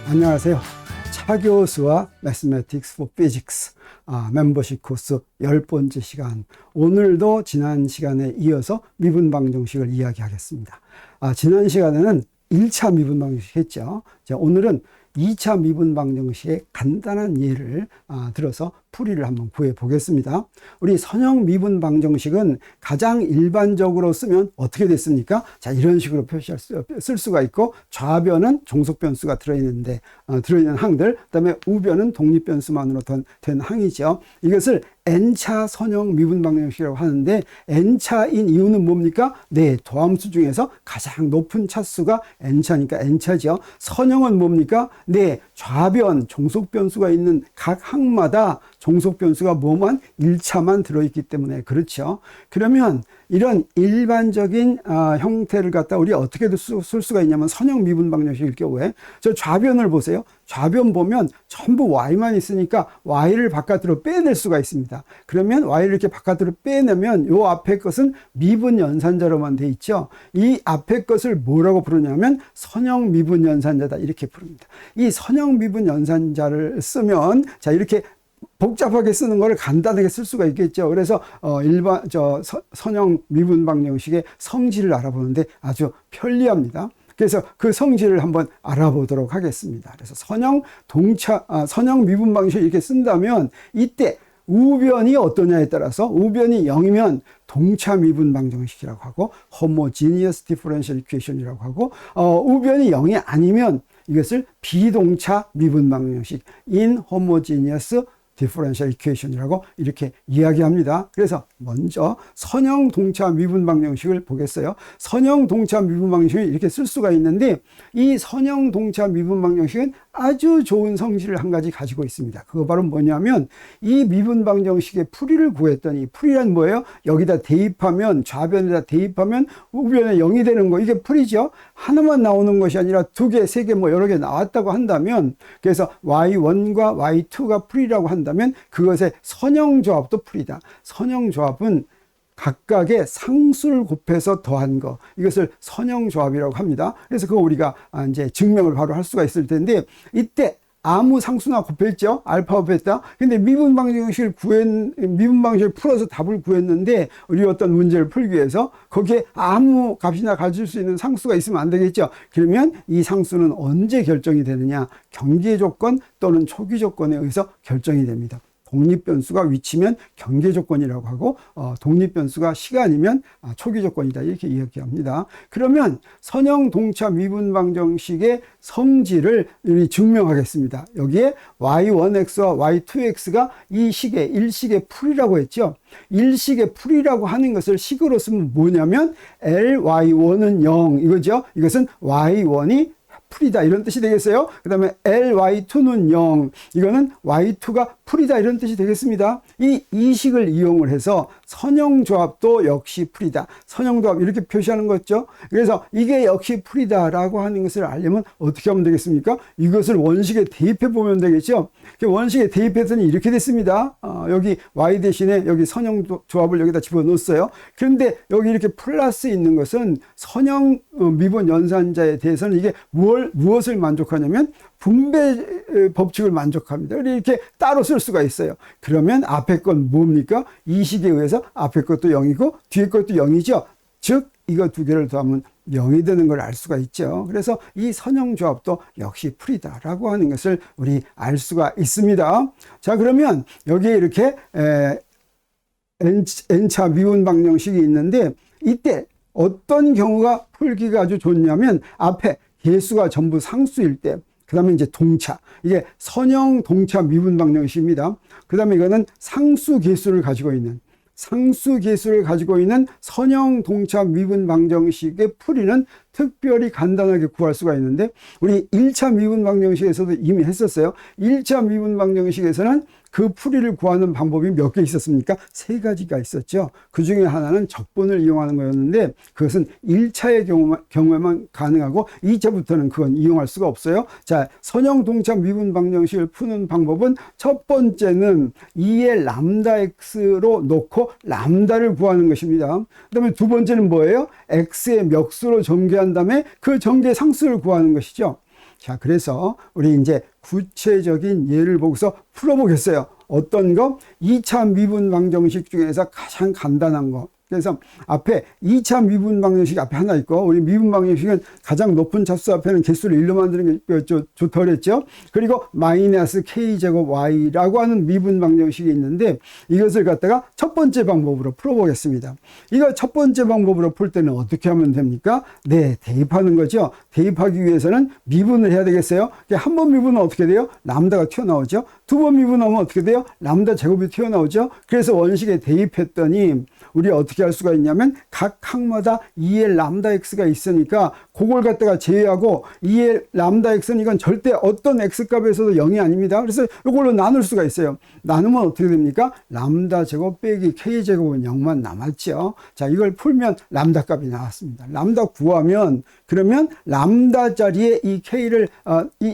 안녕하세요. 차 교수와 Mathematics for Physics 멤버십 코스 10번째 시간. 오늘도 지난 시간에 이어서 미분방정식을 이야기하겠습니다. 지난 시간에는 1차 미분방정식 했죠. 자, 오늘은 2차 미분방정식의 간단한 예를 들어서 풀이를 한번 구해 보겠습니다. 우리 선형 미분방정식은 가장 일반적으로 쓰면 어떻게 됐습니까? 자, 이런 식으로 쓸 수가 있고, 좌변은 종속변수가 들어있는 항들, 그 다음에 우변은 독립변수만으로 된 항이죠. 이것을 n차 선형 미분방정식이라고 하는데, n차인 이유는 뭡니까? 네, 도함수 중에서 가장 높은 차수가 n차니까 n차죠. 선형은 뭡니까? 네, 좌변 종속변수가 있는 각 항마다 종속변수가 뭐만 1차만 들어있기 때문에 그렇죠. 그러면 이런 일반적인 형태를 갖다 우리 어떻게 쓸 수가 있냐면, 선형 미분방정식일 경우에 저 좌변을 보세요. 좌변 보면 전부 y만 있으니까 y를 바깥으로 빼낼 수가 있습니다. 그러면 y를 이렇게 바깥으로 빼내면 요 앞에 것은 미분 연산자로만 돼 있죠. 이 앞에 것을 뭐라고 부르냐면 선형 미분 연산자다, 이렇게 부릅니다. 이 선형 미분 연산자를 쓰면, 자, 이렇게 복잡하게 쓰는 거를 간단하게 쓸 수가 있겠죠. 그래서 선형 미분방정식의 성질을 알아보는데 아주 편리합니다. 그래서 그 성질을 한번 알아보도록 하겠습니다. 그래서 선형 미분방정식을 이렇게 쓴다면, 이때 우변이 어떠냐에 따라서, 우변이 0이면 동차 미분방정식이라고 하고, homogeneous differential equation이라고 하고, 우변이 0이 아니면 이것을 비동차 미분방정식, inhomogeneous differential equation이라고 이렇게 이야기합니다. 그래서 먼저 선형 동차 미분방정식을 보겠어요. 선형 동차 미분방정식을 이렇게 쓸 수가 있는데, 이 선형 동차 미분방정식은 아주 좋은 성질을 한 가지 가지고 있습니다. 그거 바로 뭐냐면, 이 미분방정식의 풀이를 구했더니, 풀이란 뭐예요? 여기다 대입하면, 좌변에다 대입하면 우변에 0이 되는 거, 이게 풀이죠. 하나만 나오는 것이 아니라 두 개, 세 개, 뭐 여러 개 나왔다고 한다면, 그래서 y1과 y2가 풀이라고 한다면 그것의 선형조합도 풀이다. 선형조합은 각각의 상수를 곱해서 더한 거, 이것을 선형조합이라고 합니다. 그래서 그거 우리가 이제 증명을 바로 할 수가 있을 텐데, 이때 아무 상수나 곱했죠. 알파 곱했다. 근데 미분방정식을 풀어서 답을 구했는데, 우리 어떤 문제를 풀기 위해서 거기에 아무 값이나 가질 수 있는 상수가 있으면 안 되겠죠. 그러면 이 상수는 언제 결정이 되느냐? 경계 조건 또는 초기 조건에 의해서 결정이 됩니다. 독립변수가 위치면 경계 조건이라고 하고, 독립변수가 시간이면 초기 조건이다, 이렇게 이야기합니다. 그러면 선형 동차 미분방정식의 성질을 우리 증명하겠습니다. 여기에 y1x와 y2x가 이 식의 일식의 풀이라고 했죠. 일식의 풀이라고 하는 것을 식으로 쓰면 뭐냐면, ly1은 0 이거죠. 이것은 y1이 풀이다, 이런 뜻이 되겠어요. 그 다음에 ly2는 0, 이거는 y2가 풀이다, 이런 뜻이 되겠습니다. 이 식을 이용을 해서 선형조합도 역시 풀이다, 선형조합 이렇게 표시하는 거죠. 그래서 이게 역시 풀이다라고 하는 것을 알려면 어떻게 하면 되겠습니까? 이것을 원식에 대입해 보면 되겠죠. 원식에 대입했더니 이렇게 됐습니다. 여기 y 대신에 여기 선형조합을 여기다 집어넣었어요. 그런데 여기 이렇게 플러스 있는 것은 선형 미분 연산자에 대해서는 이게 무엇을 만족하냐면 분배 법칙을 만족합니다. 이렇게 따로 쓸 수가 있어요. 그러면 앞에 건 뭡니까? 이 식에 의해서 앞에 것도 0이고 뒤에 것도 0이죠. 즉 이거 두 개를 더하면 0이 되는 걸 알 수가 있죠. 그래서 이 선형조합도 역시 풀이다라고 하는 것을 우리 알 수가 있습니다. 자, 그러면 여기에 이렇게 n차 미분방정식이 있는데, 이때 어떤 경우가 풀기가 아주 좋냐면, 앞에 개수가 전부 상수일 때, 그 다음에 이제 동차, 이게 선형 동차 미분방정식입니다. 그 다음에 이거는 상수 개수를 가지고 있는 선형 동차 미분방정식의 풀이는 특별히 간단하게 구할 수가 있는데, 우리 1차 미분방정식에서도 이미 했었어요. 1차 미분방정식에서는 그 풀이를 구하는 방법이 몇 개 있었습니까? 세 가지가 있었죠. 그 중에 하나는 적분을 이용하는 거였는데, 그것은 1차의 경우에만 가능하고 2차부터는 그건 이용할 수가 없어요. 자, 선형 동차 미분방정식을 푸는 방법은, 첫 번째는 2의 람다 x로 놓고 람다를 구하는 것입니다. 그 다음에 두 번째는 뭐예요? x의 멱수로 전개한 다음에 그 전개 상수를 구하는 것이죠. 자, 그래서 우리 이제 구체적인 예를 보고서 풀어보겠어요. 어떤 거? 2차 미분 방정식 중에서 가장 간단한 거. 그래서 앞에 2차 미분 방정식 앞에 하나 있고, 우리 미분 방정식은 가장 높은 차수 앞에는 개수를 1로 만드는 게 좋다 그랬죠. 그리고 마이너스 k제곱 y라고 하는 미분 방정식이 있는데, 이것을 갖다가 첫 번째 방법으로 풀어보겠습니다. 이거 첫 번째 방법으로 풀 때는 어떻게 하면 됩니까? 네, 대입하는 거죠. 대입하기 위해서는 미분을 해야 되겠어요. 한 번 미분은 어떻게 돼요? 람다가 튀어나오죠. 두 번 미분하면 어떻게 돼요? 람다 제곱이 튀어나오죠. 그래서 원식에 대입했더니 우리 어떻게 할 수가 있냐면 각 항마다 2의 람다 x가 있으니까 그걸 갖다가 제외하고 2의 람다 x는 이건 절대 어떤 x 값에서도 0이 아닙니다. 그래서 이걸로 나눌 수가 있어요. 나누면 어떻게 됩니까? 람다 제곱 빼기 k 제곱은 0만 남았죠. 자, 이걸 풀면 람다 값이 나왔습니다. 람다 구하면 그러면 람다 자리에 이 k를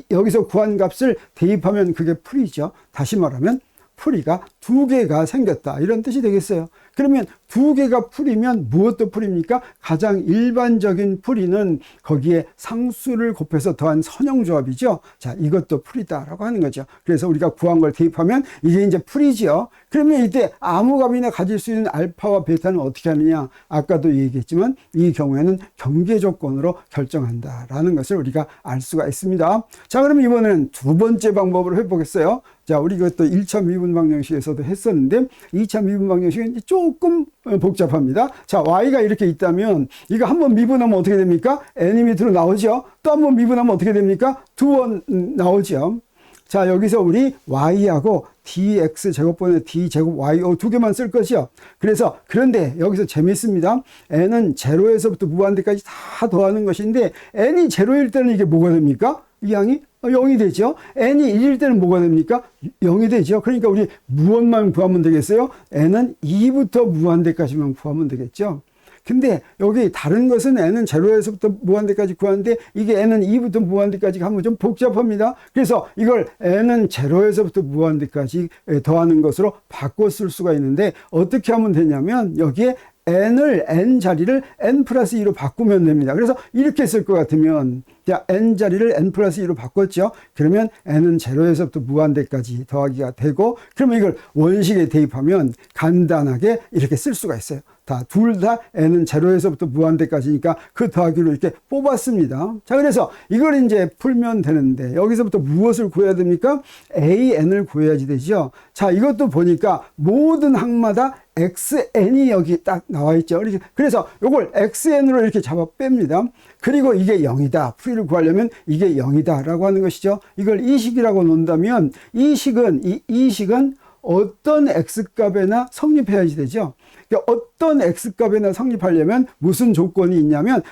여기서 구한 값을 대입하면 그게 풀이죠. 다시 말하면 풀이가 두 개가 생겼다, 이런 뜻이 되겠어요. 그러면 두 개가 풀이면 무엇도 풀입니까? 가장 일반적인 풀이는 거기에 상수를 곱해서 더한 선형조합이죠. 자, 이것도 풀이다라고 하는 거죠. 그래서 우리가 구한 걸 대입하면 이게 이제 풀이죠. 그러면 이때 아무 값이나 가질 수 있는 알파와 베타는 어떻게 하느냐? 아까도 얘기했지만 이 경우에는 경계 조건으로 결정한다라는 것을 우리가 알 수가 있습니다. 자, 그럼 이번에는 두 번째 방법으로 해보겠어요. 자, 우리 이것도 1차 미분 방정식에서도 했었는데 2차 미분 방정식은 조금 복잡합니다. 자, y가 이렇게 있다면 이거 한번 미분하면 어떻게 됩니까? n이 밑으로 나오죠. 또 한번 미분하면 어떻게 됩니까? 두 번 나오죠. 자, 여기서 우리 y하고 dx 제곱분의 d 제곱 y 두 개만 쓸 것이요. 그래서 그런데 여기서 재밌습니다. n은 제로에서부터 무한대까지 다 더하는 것인데 n이 제로일 때는 이게 뭐가 됩니까? 이 양이 0이 되죠. n이 1일 때는 뭐가 됩니까? 0이 되죠. 그러니까 우리 무엇만 구하면 되겠어요? n은 2부터 무한대까지만 구하면 되겠죠. 근데 여기 다른 것은 n은 제로에서부터 무한대까지 구하는데 이게 n은 2부터 무한대까지 하면 좀 복잡합니다. 그래서 이걸 n은 제로에서부터 무한대까지 더하는 것으로 바꿔 쓸 수가 있는데 어떻게 하면 되냐면 여기에 n 자리를 n 플러스 2로 바꾸면 됩니다. 그래서 이렇게 쓸 것 같으면 자, n 자리를 n 플러스 2로 바꿨죠. 그러면 n은 제로에서부터 무한대까지 더하기가 되고 그러면 이걸 원식에 대입하면 간단하게 이렇게 쓸 수가 있어요. 둘 다 n은 제로에서부터 무한대까지니까 그 더하기로 이렇게 뽑았습니다. 자, 그래서 이걸 이제 풀면 되는데 여기서부터 무엇을 구해야 됩니까? an을 구해야지 되죠. 자, 이것도 보니까 모든 항마다 xn이 여기 딱 나와 있죠. 그래서 이걸 xn으로 이렇게 잡아 뺍니다. 그리고 이게 0이다. 풀이를 구하려면 이게 0이다 라고 하는 것이죠. 이걸 이식이라고 놓는다면 이 식은 어떤 x값에나 성립해야지 되죠. 그러니까 어떤 x값에나 성립하려면 무슨 조건이 있냐면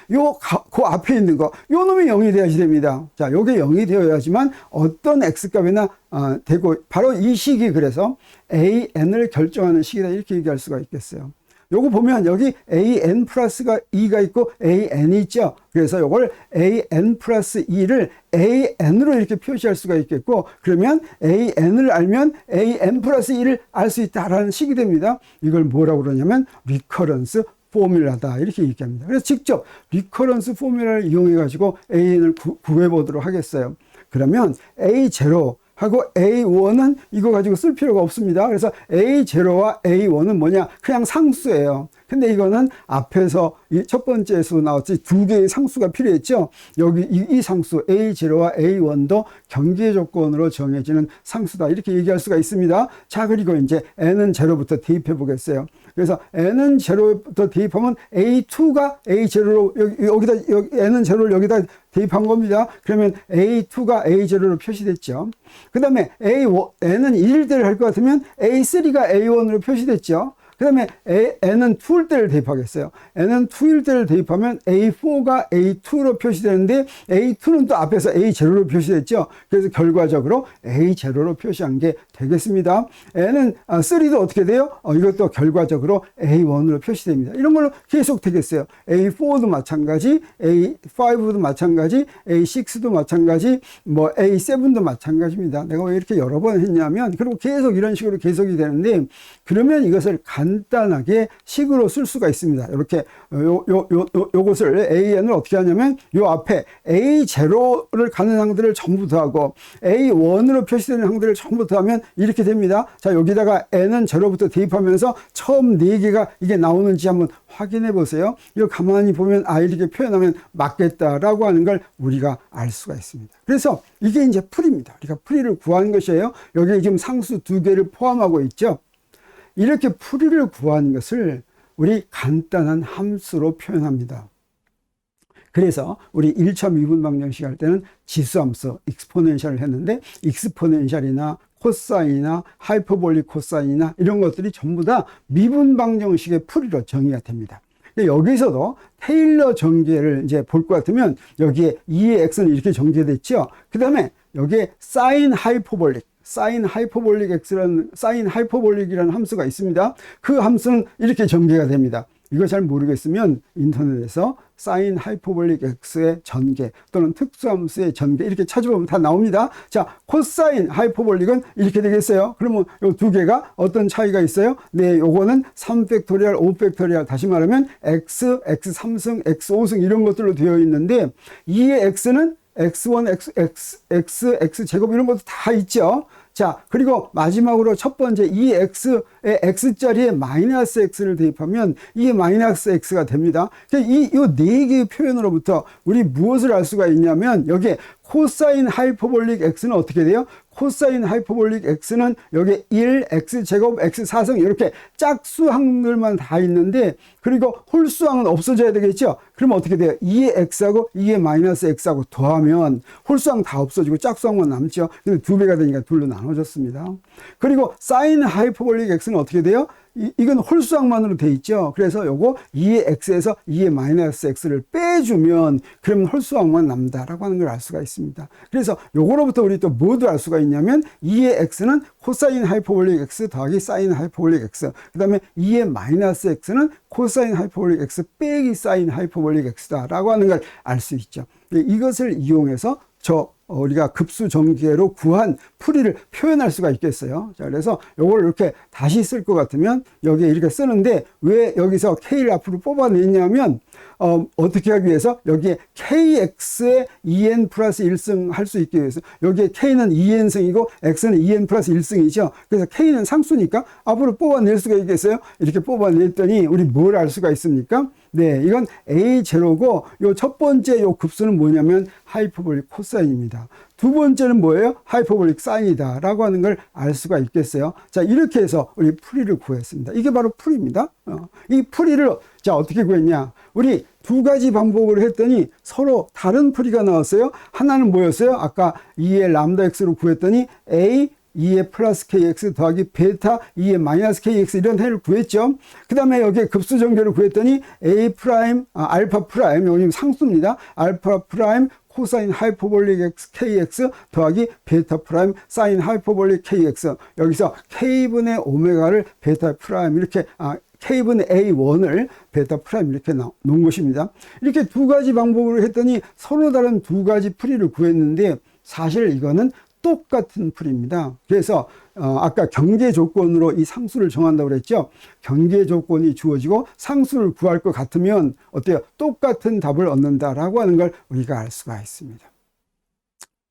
그 앞에 있는 거, 요 놈이 0이 돼야지 됩니다. 자, 요게 0이 되어야지만 어떤 x값에나 되고 바로 이 식이 그래서 an을 결정하는 식이다 이렇게 얘기할 수가 있겠어요. 요거 보면 여기 an 플러스가 2가 있고 an이 있죠. 그래서 요걸 an 플러스 2를 an으로 이렇게 표시할 수가 있겠고 그러면 an을 알면 an 플러스 2를 알 수 있다라는 식이 됩니다. 이걸 뭐라고 그러냐면 리커런스 포뮬라다 이렇게 얘기합니다. 그래서 직접 리커런스 포뮬라를 이용해 가지고 an을 구해 보도록 하겠어요. 그러면 a0 하고 A1은 이거 가지고 쓸 필요가 없습니다. 그래서 A0와 A1은 뭐냐? 그냥 상수예요. 근데 이거는 앞에서 이 첫 번째에서 나왔지 두 개의 상수가 필요했죠. 여기 이 상수 A0와 A1도 경계 조건으로 정해지는 상수다. 이렇게 얘기할 수가 있습니다. 자, 그리고 이제 n은 제로부터 대입해 보겠어요. 그래서 n은 제로부터 대입하면 A2가 A0로 여기다 n은 제로를 여기다 대입한 겁니다. 그러면 A2가 A0로 표시됐죠. 그 다음에 n은 1일 때를 할 것 같으면 A3가 A1으로 표시됐죠. 그 다음에 n은 2일 때를 대입하겠어요. n은 2일 때를 대입하면 A4가 A2로 표시되는데 A2는 또 앞에서 A0로 표시됐죠. 그래서 결과적으로 A0로 표시한 게 되겠습니다. n은 3도 어떻게 돼요? 이것도 결과적으로 A1으로 표시됩니다. 이런 걸로 계속 되겠어요. A4도 마찬가지, A5도 마찬가지, A6도 마찬가지, 뭐 A7도 마찬가지입니다. 내가 왜 이렇게 여러 번 했냐면 그리고 계속 이런 식으로 계속이 되는데 그러면 이것을 간단하게 간단하게 식으로 쓸 수가 있습니다. 이렇게 요것을 AN을 어떻게 하냐면 요 앞에 A0를 가는 항들을 전부 더하고 A1으로 표시되는 항들을 전부 더하면 이렇게 됩니다. 자, 여기다가 N은 0부터 대입하면서 처음 4개가 이게 나오는지 한번 확인해 보세요. 이거 가만히 보면 이렇게 표현하면 맞겠다라고 하는 걸 우리가 알 수가 있습니다. 그래서 이게 이제 풀이입니다. 우리가 풀이를 구하는 것이에요. 여기에 지금 상수 2개를 포함하고 있죠. 이렇게 풀이를 구하는 것을 우리 간단한 함수로 표현합니다. 그래서 우리 1차 미분 방정식 할 때는 지수함수 익스포넨셜을 했는데 익스포넨셜이나 코사인이나 하이퍼볼릭 코사인이나 이런 것들이 전부 다 미분 방정식의 풀이로 정의가 됩니다. 여기서도 테일러 전개를 이제 볼 것 같으면 여기에 2의 x는 이렇게 전개됐죠. 그 다음에 여기에 사인 하이퍼볼릭 하이퍼볼릭이라는 함수가 있습니다. 그 함수는 이렇게 전개가 됩니다. 이거 잘 모르겠으면 인터넷에서 사인 하이퍼볼릭 x의 전개 또는 특수함수의 전개 이렇게 찾아보면 다 나옵니다. 자, 코사인 하이퍼볼릭은 이렇게 되겠어요. 그러면 요 두 개가 어떤 차이가 있어요? 네, 요거는 3팩토리얼, 5팩토리얼 다시 말하면 x, x3승, x5승 이런 것들로 되어 있는데 2의 x는 x1, x제곱 이런 것도 다 있죠. 자, 그리고 마지막으로 첫 번째 이 x의 x자리에 마이너스 x를 대입하면 이 마이너스 x가 됩니다. 이 네 개의 표현으로부터 우리 무엇을 알 수가 있냐면 여기에 코사인 하이퍼볼릭 x는 어떻게 돼요? 코사인 하이퍼볼릭 x는 여기 1, x제곱, x4승 이렇게 짝수항들만 다 있는데 그리고 홀수항은 없어져야 되겠죠? 그러면 어떻게 돼요? 2의 x하고 2의 마이너스 x하고 더하면 홀수항 다 없어지고 짝수항만 남죠? 근데 2배가 되니까 둘로 나눠졌습니다. 그리고 사인 하이퍼볼릭 x는 어떻게 돼요? 이건 홀수항만으로 돼 있죠. 그래서 요거 2의 x에서 2의 마이너스 x를 빼주면 그러면 홀수항만 남다라고 하는 걸 알 수가 있습니다. 그래서 요거로부터 우리 또 뭐도 알 수가 있냐면 2의 x는 코사인 하이퍼볼릭 x 더하기 사인 하이퍼볼릭 x 그 다음에 2의 마이너스 x는 코사인 하이퍼볼릭 x 빼기 사인 하이퍼볼릭 x다라고 하는 걸 알 수 있죠. 이것을 이용해서 우리가 급수 전개로 구한 풀이를 표현할 수가 있겠어요. 자, 그래서 요걸 이렇게 다시 쓸 것 같으면 여기에 이렇게 쓰는데 왜 여기서 K를 앞으로 뽑아냈냐면 어떻게 하기 위해서 여기에 KX의 2n 플러스 1승 할 수 있기 위해서 여기에 K는 2n승이고 X는 2n 플러스 1승이죠. 그래서 K는 상수니까 앞으로 뽑아낼 수가 있겠어요. 이렇게 뽑아냈더니 우리 뭘 알 수가 있습니까? 네, 이건 A0고 요 첫 번째 요 급수는 뭐냐면 하이퍼볼릭 코사인입니다. 두 번째는 뭐예요? 하이퍼볼릭 사인이다 라고 하는 걸 알 수가 있겠어요. 자, 이렇게 해서 우리 풀이를 구했습니다. 이게 바로 풀이입니다. 이 풀이를 자 어떻게 구했냐? 우리 두 가지 방법으로 했더니 서로 다른 풀이가 나왔어요. 하나는 뭐였어요? 아까 2의 람다 x로 구했더니 A 2의 플러스 kx 더하기 베타 2의 마이너스 kx 이런 해를 구했죠. 그 다음에 여기에 급수 전개를 구했더니 a 프라임 알파 프라임 여기 상수입니다. 알파 프라임 코사인 하이퍼볼릭 x kx 더하기 베타 프라임 사인 하이퍼볼릭 kx 여기서 k분의 오메가를 베타 프라임 이렇게 K분의 A1을 베타 프라임 이렇게 놓은 것입니다. 이렇게 두 가지 방법으로 했더니 서로 다른 두 가지 풀이를 구했는데 사실 이거는 똑같은 풀이입니다. 그래서 아까 경계 조건으로 이 상수를 정한다고 그랬죠. 경계 조건이 주어지고 상수를 구할 것 같으면 어때요? 똑같은 답을 얻는다라고 하는 걸 우리가 알 수가 있습니다.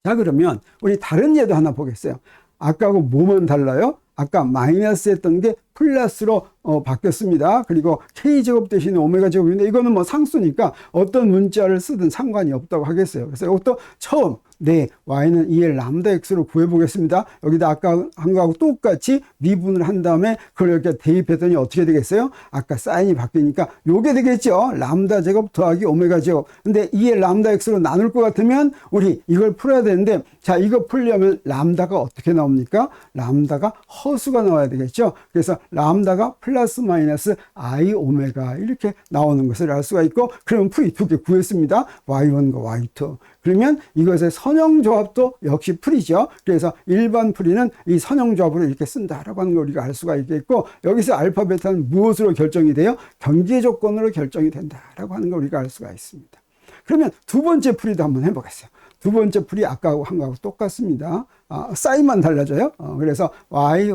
자, 그러면 우리 다른 예도 하나 보겠어요. 아까하고 뭐만 달라요? 아까 마이너스 했던 게 플러스로 바뀌었습니다. 그리고 K제곱 대신에 오메가 제곱인데 이거는 뭐 상수니까 어떤 문자를 쓰든 상관이 없다고 하겠어요. 그래서 이것도 처음 네, y는 2의 람다 x로 구해보겠습니다. 여기다 아까 한 거하고 똑같이 미분을 한 다음에 그걸 이렇게 대입했더니 어떻게 되겠어요? 아까 사인이 바뀌니까 요게 되겠죠. 람다 제곱 더하기 오메가 제곱. 근데 2의 람다 x로 나눌 것 같으면 우리 이걸 풀어야 되는데 자, 이거 풀려면 람다가 어떻게 나옵니까? 람다가 허수가 나와야 되겠죠. 그래서 람다가 플러스 마이너스 i 오메가 이렇게 나오는 것을 알 수가 있고 그러면 풀이 두 개 구했습니다. y1과 y2. 그러면 이것의 선형조합도 역시 풀이죠. 그래서 일반 풀이는 이 선형조합으로 이렇게 쓴다라고 하는 걸 우리가 알 수가 있겠고 여기서 알파 베타는 무엇으로 결정이 돼요? 경계 조건으로 결정이 된다라고 하는 걸 우리가 알 수가 있습니다. 그러면 두 번째 풀이도 한번 해보겠어요. 두 번째 풀이 아까 한 거하고 똑같습니다. 사인만 달라져요. 그래서 y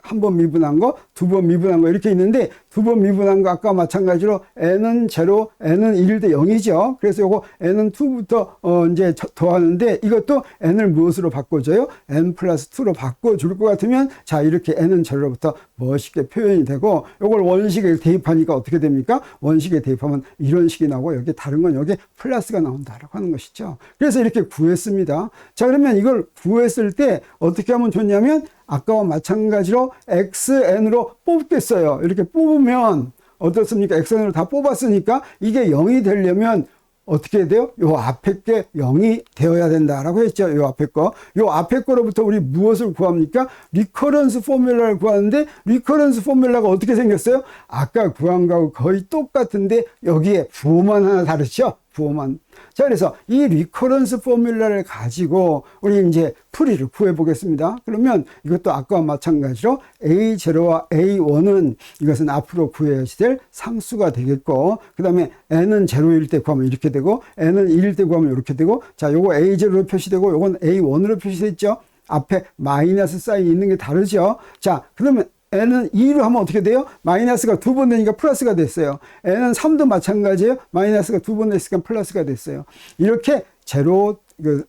한 번 미분한 거, 두 번 미분한 거 이렇게 있는데, 두 번 미분한 거 아까 마찬가지로 n은 0, n은 1 대 0이죠. 그래서 요거 n은 2부터 이제 더하는데, 이것도 n을 무엇으로 바꿔줘요? n 플러스 2로 바꿔줄 것 같으면, 자, 이렇게 n은 0로부터 멋있게 표현이 되고, 요걸 원식에 대입하니까 어떻게 됩니까? 원식에 대입하면 이런 식이 나오고, 여기 다른 건 여기 플러스가 나온다라고 하는 것이죠. 그래서 이렇게 구했습니다. 자, 그러면 이걸 구했을 때 어떻게 하면 좋냐면, 아까와 마찬가지로 xn으로 뽑겠어요. 이렇게 뽑으면 어떻습니까? xn으로 다 뽑았으니까 이게 0이 되려면 어떻게 돼요? 요 앞에 게 0이 되어야 된다라고 했죠. 요 앞에 거. 요 앞에 거로부터 우리 무엇을 구합니까? 리커런스 포뮬라를 구하는데, 리커런스 포뮬라가 어떻게 생겼어요? 아까 구한 거하고 거의 똑같은데 여기에 부호만 하나 다르죠? 부호만. 자, 그래서 이 리커런스 포뮬라를 가지고 우리 이제 풀이를 구해 보겠습니다. 그러면 이것도 아까와 마찬가지로 A0와 A1은 이것은 앞으로 구해야지 될 상수가 되겠고, 그 다음에 n은 0일 때 구하면 이렇게 되고, n은 1일 때 구하면 이렇게 되고, 자, 요거 A0로 표시되고 요건 A1으로 표시됐죠. 앞에 마이너스 사인이 있는 게 다르죠. 자, 그러면 n은 2로 하면 어떻게 돼요? 마이너스가 두 번 되니까 플러스가 됐어요. n은 3도 마찬가지예요. 마이너스가 두 번 됐으니까 플러스가 됐어요. 이렇게 제로,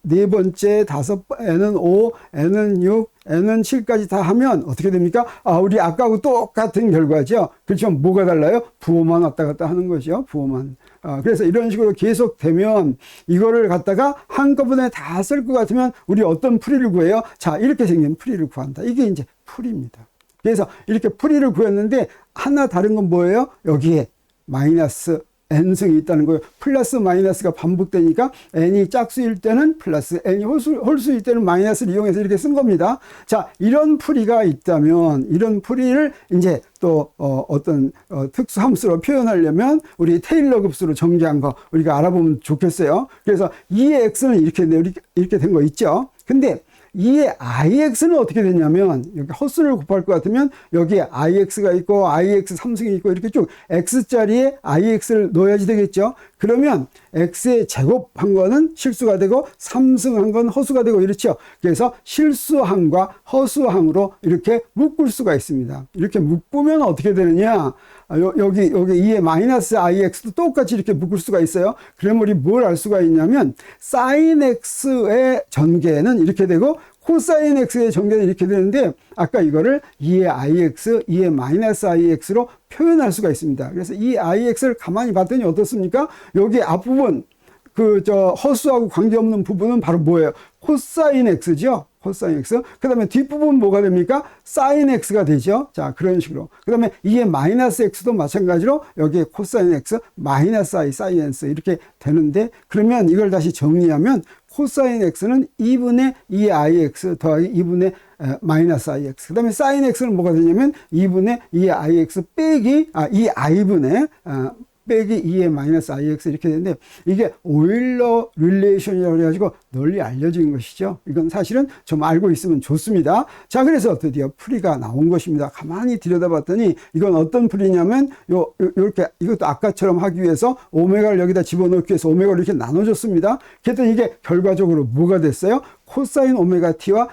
네 번째, 다섯, n은 5, n은 6, n은 7까지 다 하면 어떻게 됩니까? 우리 아까하고 똑같은 결과죠. 그렇지만 뭐가 달라요? 부호만 왔다 갔다 하는 거죠. 부호만. 그래서 이런 식으로 계속 되면 이거를 갖다가 한꺼번에 다 쓸 것 같으면 우리 어떤 풀이를 구해요? 자, 이렇게 생긴 풀이를 구한다. 이게 이제 풀이입니다. 그래서 이렇게 풀이를 구했는데, 하나 다른 건 뭐예요? 여기에 마이너스 n승이 있다는 거예요. 플러스 마이너스가 반복되니까 n이 짝수일 때는 플러스, n이 홀수일 때는 마이너스를 이용해서 이렇게 쓴 겁니다. 자, 이런 풀이가 있다면 이런 풀이를 이제 또 어떤 특수 함수로 표현하려면 우리 테일러 급수로 전개한 거 우리가 알아보면 좋겠어요. 그래서 2의 x는 이렇게 된 거 있죠. 근데 2의 ix는 어떻게 되냐면, 여기 헛수를 곱할 것 같으면 여기에 ix가 있고 ix 3승이 있고 이렇게 쭉 x자리에 ix를 넣어야지 되겠죠. 그러면 x의 제곱한 거는 실수가 되고 3승한 건 허수가 되고 이렇죠. 그래서 실수항과 허수항으로 이렇게 묶을 수가 있습니다. 이렇게 묶으면 어떻게 되느냐? 여기 2의 마이너스 ix도 똑같이 이렇게 묶을 수가 있어요. 그러면 우리 뭘 알 수가 있냐면, sin x의 전개는 이렇게 되고 코사인 x의 전개는 이렇게 되는데, 아까 이거를 2의 ix, 2의 마이너스 ix로 표현할 수가 있습니다. 그래서 이 ix를 가만히 봤더니 어떻습니까? 여기 앞부분, 허수하고 관계없는 부분은 바로 뭐예요? 코사인 x죠? 코사인 x. 그 다음에 뒷부분 뭐가 됩니까? 사인 x가 되죠. 자, 그런 식으로. 그 다음에 이게 마이너스 x도 마찬가지로 여기에 코사인 x, 마이너스 i, 사인 x 이렇게 되는데, 그러면 이걸 다시 정리하면 코사인 x는 2분의 2ix 더하기 2분의 마이너스 ix. 그 다음에 사인 x는 뭐가 되냐면 2분의 2ix 빼기, 2i분의 빼기 2의 마이너스 ix 이렇게 되는데, 이게 오일러 릴레이션이라고 해가지고 널리 알려진 것이죠. 이건 사실은 좀 알고 있으면 좋습니다. 자, 그래서 드디어 풀이가 나온 것입니다. 가만히 들여다봤더니 이건 어떤 풀이냐면, 요렇게, 이것도 아까처럼 하기 위해서 오메가를 여기다 집어넣기 위해서 오메가를 이렇게 나눠줬습니다. 그랬더니 이게 결과적으로 뭐가 됐어요? 코사인 오메가 t와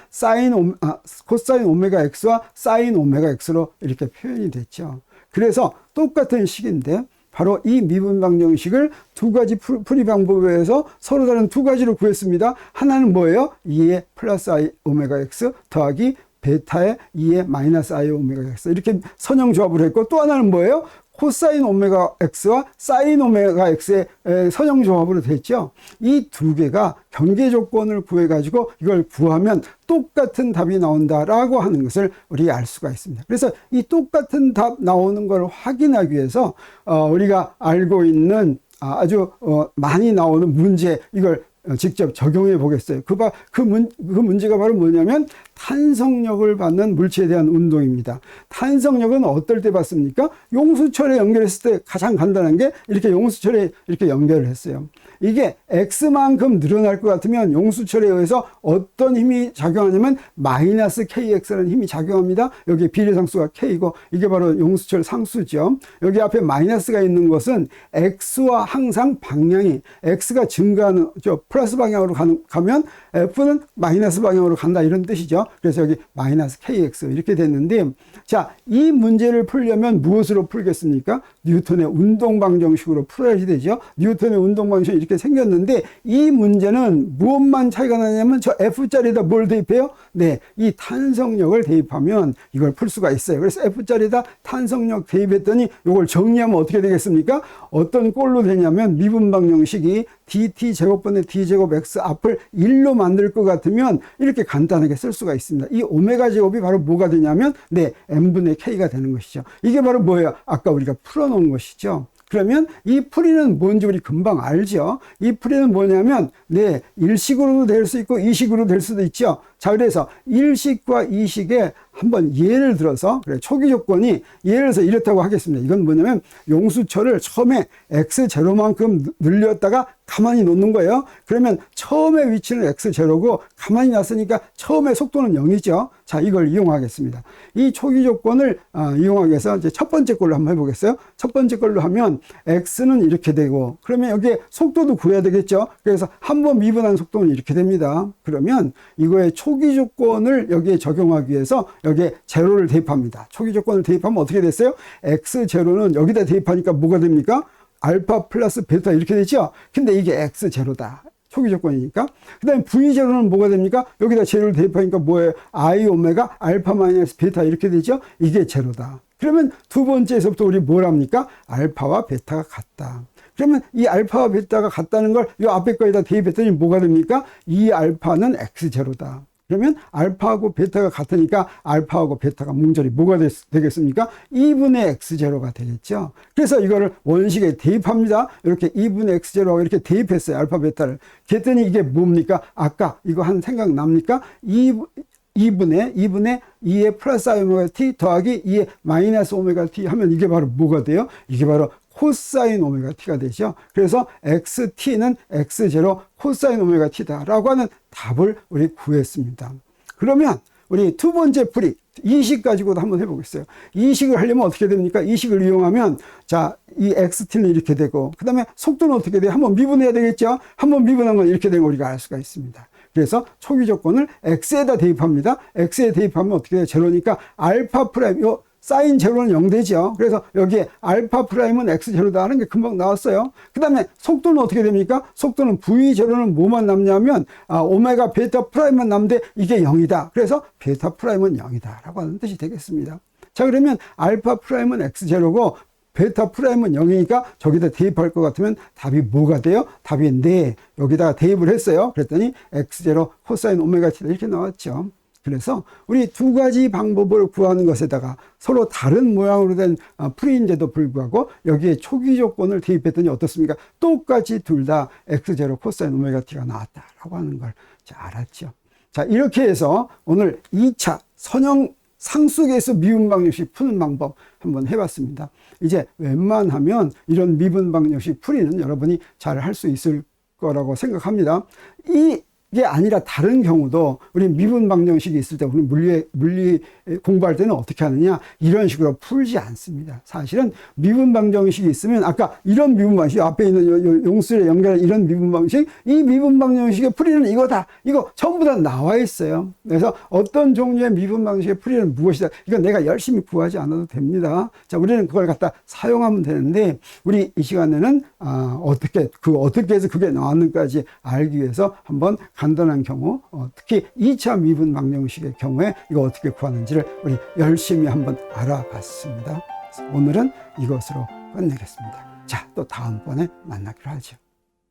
코사인 오메가 x와 사인 오메가 x로 이렇게 표현이 됐죠. 그래서 똑같은 식인데, 바로 이 미분 방정식을 두 가지 풀이 방법에 의해서 서로 다른 두 가지로 구했습니다. 하나는 뭐예요? 2의 플러스 i 오메가 x 더하기 베타의 2의 마이너스 i 오메가 x 이렇게 선형 조합을 했고, 또 하나는 뭐예요? 코사인 오메가 x와 사인 오메가 x의 선형 조합으로 됐죠. 이 두 개가 경계 조건을 구해가지고 이걸 구하면 똑같은 답이 나온다라고 하는 것을 우리 알 수가 있습니다. 그래서 이 똑같은 답 나오는 걸 확인하기 위해서 우리가 알고 있는 아주 많이 나오는 문제, 이걸 직접 적용해 보겠어요. 그 문제가 바로 뭐냐면 탄성력을 받는 물체에 대한 운동입니다. 탄성력은 어떨 때 받습니까? 용수철에 연결했을 때 가장 간단한 게 이렇게 용수철에 이렇게 연결을 했어요. 이게 X만큼 늘어날 것 같으면 용수철에 의해서 어떤 힘이 작용하냐면 마이너스 KX라는 힘이 작용합니다. 여기 비례상수가 K고 이게 바로 용수철 상수죠. 여기 앞에 마이너스가 있는 것은 X와 항상 방향이 X가 증가하는 플러스 방향으로 가면 F는 마이너스 방향으로 간다 이런 뜻이죠. 그래서 여기 마이너스 KX 이렇게 됐는데 자, 이 문제를 풀려면 무엇으로 풀겠습니까? 뉴턴의 운동방정식으로 풀어야지 되죠. 뉴턴의 운동방정식이 이렇게 생겼는데 이 문제는 무엇만 차이가 나냐면 저 F자리에다 뭘 대입해요? 네, 이 탄성력을 대입하면 이걸 풀 수가 있어요. 그래서 F자리에다 탄성력 대입했더니 이걸 정리하면 어떻게 되겠습니까? 어떤 꼴로 되냐면 미분방정식이 dt 제곱분의 d제곱 x 앞을 1로 만들 것 같으면 이렇게 간단하게 쓸 수가 있습니다. 이 오메가 제곱이 바로 뭐가 되냐면 네, n분의 k가 되는 것이죠. 이게 바로 뭐예요? 아까 우리가 풀어놓은 것이죠. 그러면 이 풀이는 뭔지 우리 금방 알죠. 이 풀이는 뭐냐면 네, 일식으로도 될 수 있고 이식으로 될 수도 있죠. 자, 그래서 일식과 이식에 한번 예를 들어서 그래, 초기 조건이 예를 들어서 이렇다고 하겠습니다. 이건 뭐냐면 용수철을 처음에 x0만큼 늘렸다가 가만히 놓는 거예요. 그러면 처음에 위치는 x0고 가만히 놨으니까 처음에 속도는 0이죠. 자, 이걸 이용하겠습니다. 이 초기 조건을 이용하기 위해서 이제 첫 번째 걸로 한번 해보겠어요. 첫 번째 걸로 하면 x는 이렇게 되고 그러면 여기에 속도도 구해야 되겠죠. 그래서 한번 미분한 속도는 이렇게 됩니다. 그러면 이거의 초기 조건을 여기에 적용하기 위해서 여기에 제로를 대입합니다. 초기 조건을 대입하면 어떻게 됐어요? x0는 여기다 대입하니까 뭐가 됩니까? 알파 플러스 베타 이렇게 되죠. 근데 이게 x0다. 초기 조건이니까. 그 다음에 v0는 뭐가 됩니까? 여기다 제로를 대입하니까 뭐예요? i 오메가 알파 마이너스 베타 이렇게 되죠. 이게 제로다. 그러면 두 번째에서부터 우리 뭘 합니까? 알파와 베타가 같다. 그러면 이 알파와 베타가 같다는 걸 이 앞에 거에다 대입했더니 뭐가 됩니까? 이 알파는 x0다. 그러면 알파하고 베타가 같으니까 알파하고 베타가 뭉절이 뭐가 되겠습니까? 2분의 x0가 되겠죠. 그래서 이거를 원식에 대입합니다. 이렇게 2분의 x0하고 이렇게 대입했어요. 알파 베타를. 그랬더니 이게 뭡니까? 아까 이거 한 생각 납니까? 2분의 2의 플러스 오메가 t 더하기 2의 마이너스 오메가 t 하면 이게 바로 뭐가 돼요? 이게 바로 코사인 오메가 t가 되죠. 그래서 xt는 x0 코사인 오메가 t다 라고 하는 답을 우리 구했습니다. 그러면 우리 두 번째 풀이 이식 가지고도 한번 해보겠어요. 이식을 하려면 어떻게 됩니까? 이식을 이용하면 자, 이 xt는 이렇게 되고 그 다음에 속도는 어떻게 돼요? 한번 미분해야 되겠죠. 한번 미분한 건 이렇게 되는 걸 우리가 알 수가 있습니다. 그래서 초기 조건을 x에다 대입합니다. x에 대입하면 어떻게 돼요? 제로니까 알파 프라임 요 사인 제로는 0 되죠. 그래서 여기에 알파 프라임은 x0다 하는 게 금방 나왔어요. 그 다음에 속도는 어떻게 됩니까? 속도는 v0는 뭐만 남냐면 오메가 베타 프라임만 남는데 이게 0이다. 그래서 베타 프라임은 0이다 라고 하는 뜻이 되겠습니다. 자, 그러면 알파 프라임은 x0고 베타 프라임은 0이니까 저기다 대입할 것 같으면 답이 뭐가 돼요? 답이 네. 여기다가 대입을 했어요. 그랬더니 x0 코사인 오메가 t다 이렇게 나왔죠. 그래서 우리 두 가지 방법을 구하는 것에다가 서로 다른 모양으로 된 풀이인데도 불구하고 여기에 초기 조건을 대입했더니 어떻습니까? 똑같이 둘 다 x0 코사인 오메가 t가 나왔다라고 하는 걸 알았죠. 자, 이렇게 해서 오늘 2차 선형 상수계수 미분방정식 푸는 방법 한번 해봤습니다. 이제 웬만하면 이런 미분방정식 풀이는 여러분이 잘 할 수 있을 거라고 생각합니다. 이게 아니라 다른 경우도 우리 미분방정식이 있을 때 우리 물리 공부할 때는 어떻게 하느냐 이런 식으로 풀지 않습니다. 사실은 미분방정식이 있으면 아까 이런 미분방식 앞에 있는 용수에 연결한 이런 미분방식 이 미분방정식의 풀이는 이거다 이거 전부 다 나와 있어요. 그래서 어떤 종류의 미분방식의 풀이는 무엇이다 이건 내가 열심히 구하지 않아도 됩니다. 자, 우리는 그걸 갖다 사용하면 되는데 우리 이 시간에는 어떻게 해서 그게 나왔는지까지 알기 위해서 한번 간단한 경우 특히 2차 미분방정식의 경우에 이거 어떻게 구하는지를 우리 열심히 한번 알아봤습니다. 오늘은 이것으로 끝내겠습니다. 자, 또 다음번에 만나기로 하죠.